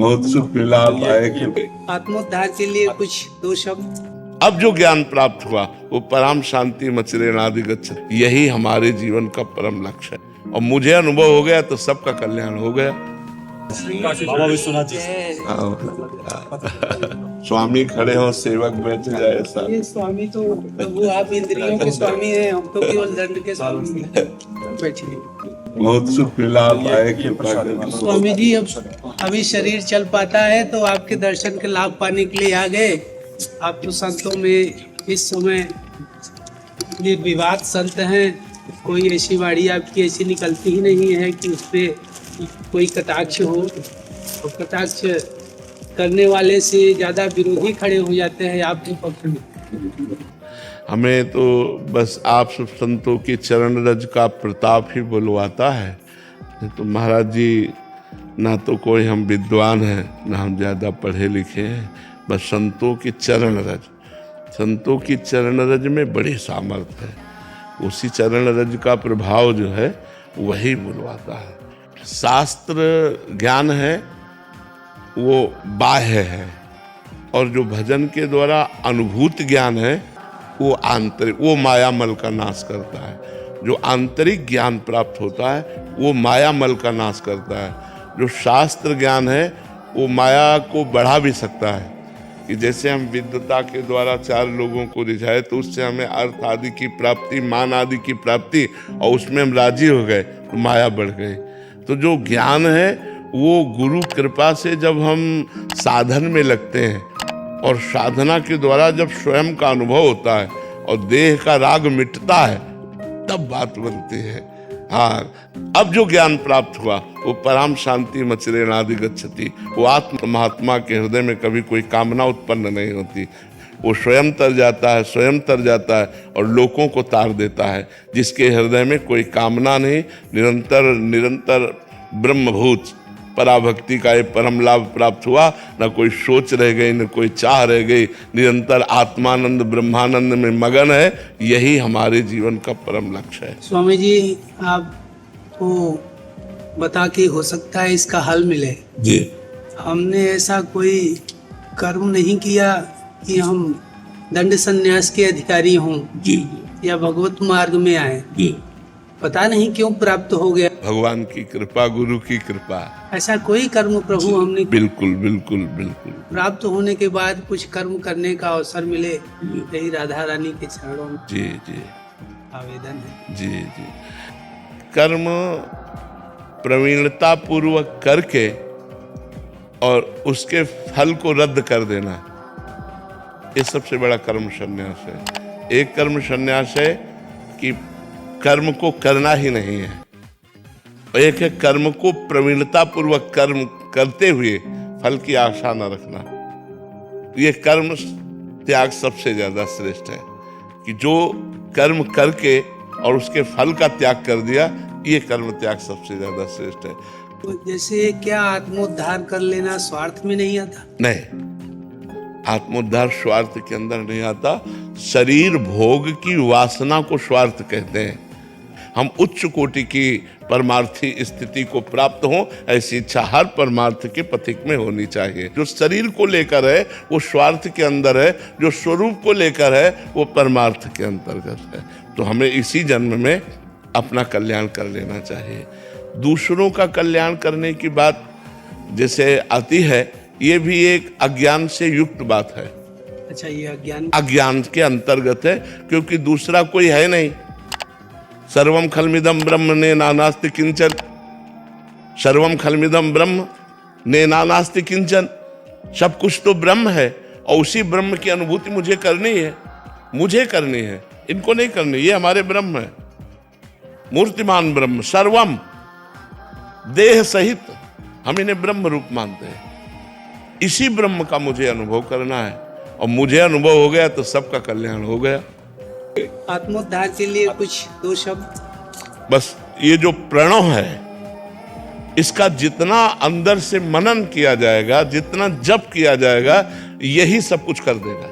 बहुत सुख मिला आप आए कि आत्मोद्धार के लिए कुछ दो शब्द। अब जो ज्ञान प्राप्त हुआ वो परम शांति मचिरेणादि गच्छति, यही हमारे जीवन का परम लक्ष्य है। और मुझे अनुभव हो गया तो सबका कल्याण हो गया। बाबा विश्वनाथ जी स्वामी खड़े हो, सेवक बैठ जाए ऐसा। ये स्वामी तो प्रभु आप इंद्रियों के स्वामी हैं, हम तो केवल दंड के स्वामी हैं। बैठिए। बहुत सुख मिला आप आए कृपा करके। स्वामी जी अब अभी शरीर चल पाता है तो आपके दर्शन के लाभ पाने के लिए आ गए। आप तो संतों में इस समय निर्विवाद संत हैं, कोई ऐसी वाणी आपकी ऐसी निकलती ही नहीं है कि उस पे कोई कटाक्ष हो। और कटाक्ष करने वाले से ज्यादा विरोधी खड़े हो जाते हैं आपके पक्ष में। हमें तो बस आप सब संतों के चरण रज का प्रताप ही बुलवाता है। तो महाराज जी, ना तो कोई हम विद्वान हैं, ना हम ज़्यादा पढ़े लिखे हैं, बस संतों की चरण रज, संतों की चरण रज में बड़ी सामर्थ्य है। उसी चरण रज का प्रभाव जो है वही बुलवाता है। शास्त्र ज्ञान है वो बाह्य है, और जो भजन के द्वारा अनुभूत ज्ञान है वो आंतरिक, वो मायामल का नाश करता है। जो आंतरिक ज्ञान प्राप्त होता है वो मायामल का नाश करता है। जो शास्त्र ज्ञान है वो माया को बढ़ा भी सकता है, कि जैसे हम विद्वता के द्वारा चार लोगों को रिझाए तो उससे हमें अर्थ आदि की प्राप्ति, मान आदि की प्राप्ति, और उसमें हम राजी हो गए तो माया बढ़ गई। तो जो ज्ञान है वो गुरु कृपा से जब हम साधन में लगते हैं और साधना के द्वारा जब स्वयं का अनुभव होता है और देह का राग मिटता है, तब बात बनती है। हाँ, अब जो ज्ञान प्राप्त हुआ वो परम शांति मचिरेणादि गच्छति। वो आत्म महात्मा के हृदय में कभी कोई कामना उत्पन्न नहीं होती। वो स्वयं तर जाता है, स्वयं तर जाता है और लोगों को तार देता है। जिसके हृदय में कोई कामना नहीं, निरंतर निरंतर ब्रह्मभूत पराभक्ति का ये परम लाभ प्राप्त हुआ। न कोई सोच रह गई, न कोई चाह रह गई, निरंतर आत्मानंद ब्रह्मानंद में मगन है। यही हमारे जीवन का परम लक्ष्य है। स्वामी जी, आपको बता के हो सकता है इसका हल मिले जी। हमने ऐसा कोई कर्म नहीं किया कि हम दंड संन्यास के अधिकारी हों जी या भगवत मार्ग में आए। जी। पता नहीं क्यों प्राप्त हो गया। भगवान की कृपा, गुरु की कृपा। ऐसा कोई कर्म प्रभु हमने बिल्कुल बिल्कुल बिल्कुल। प्राप्त होने के बाद कुछ कर्म करने का अवसर मिले, यही राधा रानी के चरणों में जी जी आवेदन है। जी जी। कर्म प्रवीणता पूर्वक करके और उसके फल को रद्द कर देना, ये सबसे बड़ा कर्म संन्यास है। एक कर्म संन्यास है कि कर्म को करना ही नहीं है, और एक है कर्म को प्रवीणता पूर्वक कर्म करते हुए फल की आशा न रखना। ये कर्म त्याग सबसे ज्यादा श्रेष्ठ है, कि जो कर्म करके और उसके फल का त्याग कर दिया, ये कर्म त्याग सबसे ज्यादा श्रेष्ठ है। तो जैसे क्या आत्मोद्धार कर लेना स्वार्थ में नहीं आता? नहीं, आत्मोद्धार स्वार्थ के अंदर नहीं आता। शरीर भोग की वासना को स्वार्थ कहते हैं। हम उच्च कोटि की परमार्थी स्थिति को प्राप्त हो, ऐसी इच्छा हर परमार्थ के पथिक में होनी चाहिए। जो शरीर को लेकर है वो स्वार्थ के अंदर है, जो स्वरूप को लेकर है वो परमार्थ के अंतर्गत है। तो हमें इसी जन्म में अपना कल्याण कर लेना चाहिए। दूसरों का कल्याण करने की बात जैसे आती है, ये भी एक अज्ञान से युक्त बात है। अच्छा, ये अज्ञान के अंतर्गत है, क्योंकि दूसरा कोई है नहीं। सर्वम खलमिदम ब्रह्म ने नानास्ति किंचन, सर्वम खलमिदम ब्रह्म ने नानास्ति किंचन। सब कुछ तो ब्रह्म है, और उसी ब्रह्म की अनुभूति मुझे करनी है, मुझे करनी है, इनको नहीं करनी। ये हमारे ब्रह्म है, मूर्तिमान ब्रह्म, सर्वम देह सहित हम इन्हें ब्रह्म रूप मानते हैं। इसी ब्रह्म का मुझे अनुभव करना है, और मुझे अनुभव हो गया तो सबका कल्याण हो गया। आत्मोद्धार के लिए कुछ दो शब्द। बस ये जो प्रणव है, इसका जितना अंदर से मनन किया जाएगा, जितना जप किया जाएगा, यही सब कुछ कर देगा।